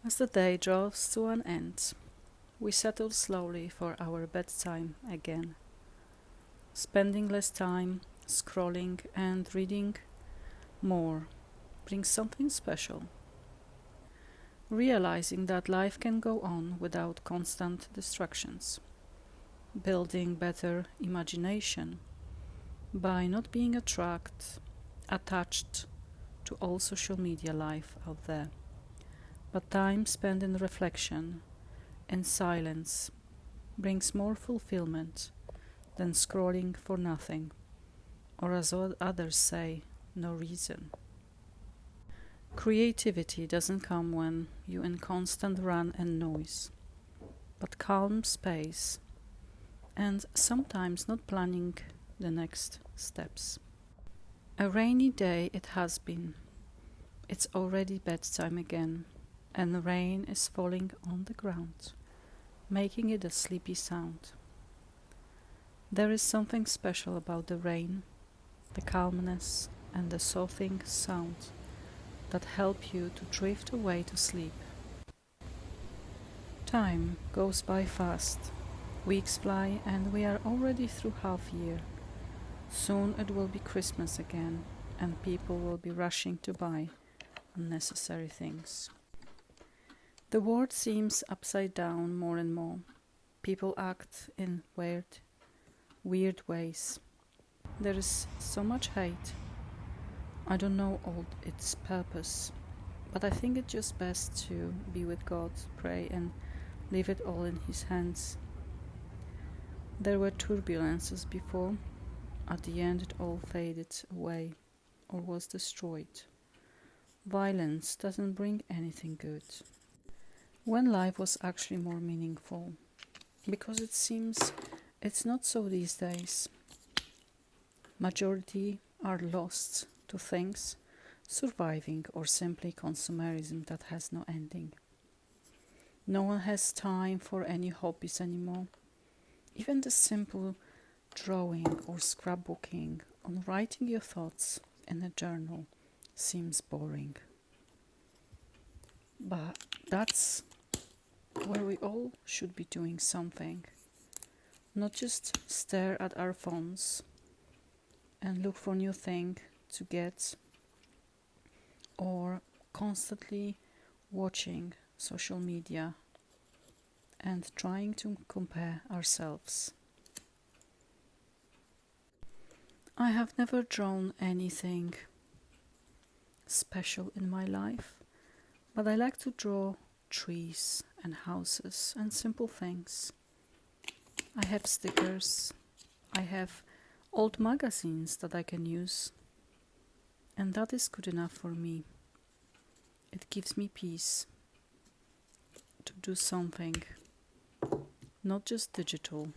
As the day draws to an end, we settle slowly for our bedtime again, spending less time scrolling and reading more brings something special. Realizing that life can go on without constant distractions, building better imagination by not being attached to all social media life out there, but time spent in reflection and silence brings more fulfillment than scrolling for nothing, or as others say, no reason. Creativity doesn't come when you're in constant run and noise, but calm space and sometimes not planning the next steps. A rainy day it has been. It's already bedtime again, and the rain is falling on the ground, making it a sleepy sound. There is something special about the rain, the calmness and the soothing sound that help you to drift away to sleep. Time goes by fast. Weeks fly and we are already through half year. Soon it will be Christmas again and people will be rushing to buy unnecessary things. The world seems upside down more and more. People act in weird ways. There is so much hate. I don't know all its purpose, but I think it's just best to be with God, pray and leave it all in His hands. There were turbulences before. At the end it all faded away or was destroyed. Violence doesn't bring anything good. When life was actually more meaningful, because it seems it's not so these days. Majority are lost to things, surviving or simply consumerism that has no ending. No one has time for any hobbies anymore. Even the simple drawing or scrapbooking or writing your thoughts in a journal seems boring. But that's where we all should be doing something. Not just stare at our phones and look for new things to get or constantly watching social media and trying to compare ourselves. I have never drawn anything special in my life, but I like to draw trees and houses and simple things. I have stickers, I have old magazines that I can use, and that is good enough for me. It gives me peace to do something, not just digital,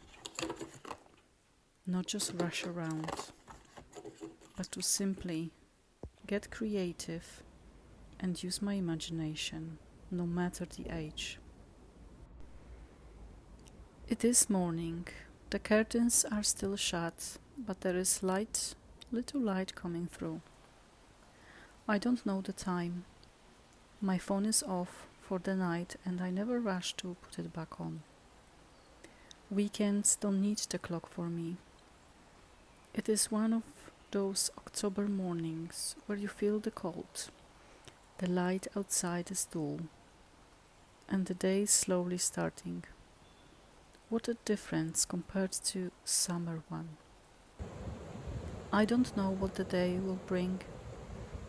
not just rush around, but to simply get creative and use my imagination, no matter the age. It is morning. The curtains are still shut, but there is little light coming through. I don't know the time. My phone is off for the night and I never rush to put it back on. Weekends don't need the clock for me. It is one of those October mornings where you feel the cold. The light outside is dull, and the day is slowly starting. What a difference compared to summer one. I don't know what the day will bring.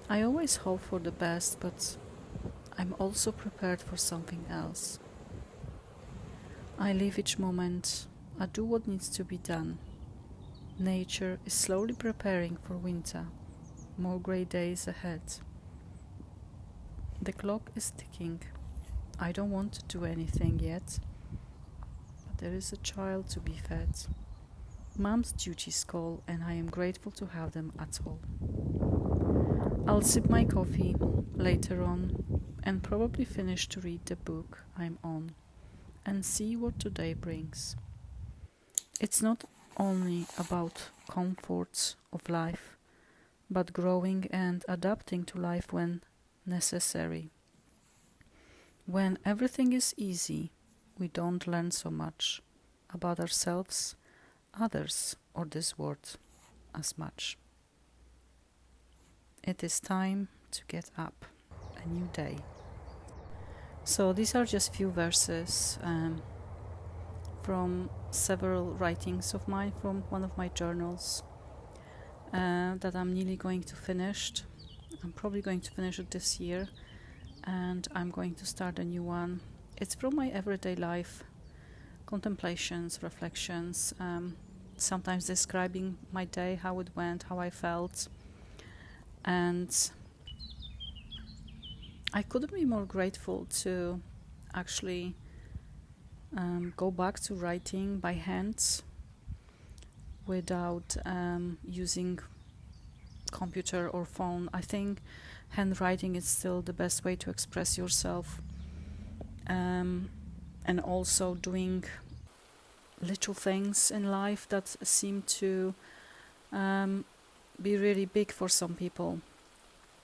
I always hope for the best, but I'm also prepared for something else. I live each moment. I do what needs to be done. Nature is slowly preparing for winter. More grey days ahead. The clock is ticking. I don't want to do anything yet, but there is a child to be fed. Mom's duties call and I am grateful to have them at all. I'll sip my coffee later on and probably finish to read the book I'm on and see what today brings. It's not only about comforts of life, but growing and adapting to life when necessary. When everything is easy, we don't learn so much about ourselves, others, or this world as much. It is time to get up, a new day. So these are just few verses from several writings of mine from one of my journals that I'm nearly going to finish. I'm probably going to finish it this year, and I'm going to start a new one. It's from my everyday life, contemplations, reflections, sometimes describing my day, how it went, how I felt. And I couldn't be more grateful to actually go back to writing by hand without using computer or phone. I think handwriting is still the best way to express yourself, and also doing little things in life that seem to be really big for some people.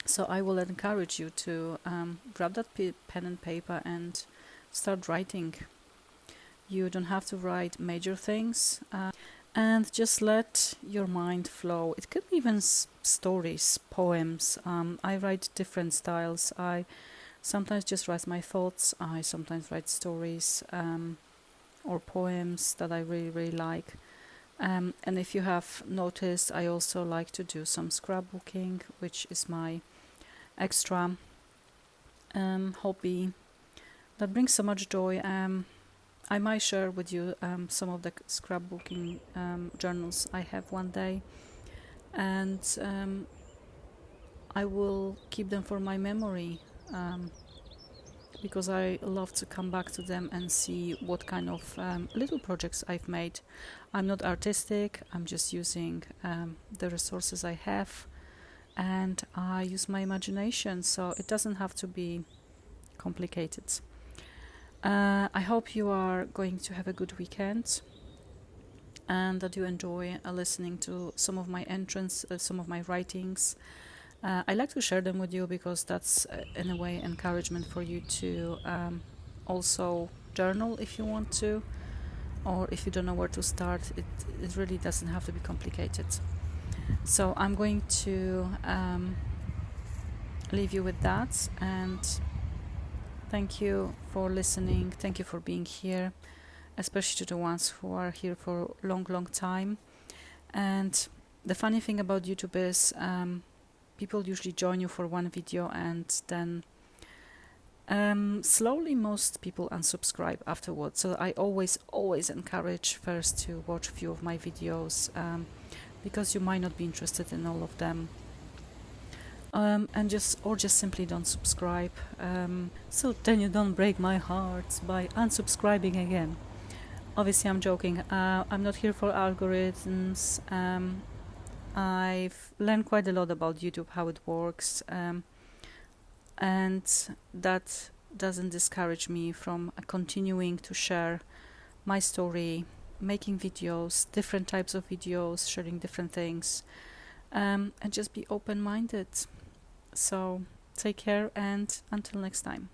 So I will encourage you to grab that pen and paper and start writing. You don't have to write major things, and just let your mind flow. It could be even stories, poems. I write different styles. I sometimes just write my thoughts. I sometimes write stories or poems that I really, really like. And if you have noticed, I also like to do some scrapbooking, which is my extra hobby that brings so much joy. I might share with you some of the scrapbooking journals I have one day, and I will keep them for my memory, because I love to come back to them and see what kind of little projects I've made. I'm not artistic, I'm just using the resources I have, and I use my imagination, so it doesn't have to be complicated. I hope you are going to have a good weekend and that you enjoy listening to some of my some of my writings. I like to share them with you because that's in a way encouragement for you to also journal if you want to, or if you don't know where to start. It really doesn't have to be complicated. So I'm going to leave you with that, and thank you for listening. Thank you for being here, especially to the ones who are here for a long, long time. And the funny thing about YouTube is people usually join you for one video and then slowly most people unsubscribe afterwards. So I always encourage first to watch a few of my videos because you might not be interested in all of them. And just simply don't subscribe, so then you don't break my heart by unsubscribing again. Obviously I'm joking. I'm not here for algorithms. I've learned quite a lot about YouTube, how it works, and that doesn't discourage me from continuing to share my story, making videos, different types of videos, sharing different things, and just be open-minded. So take care, and until next time.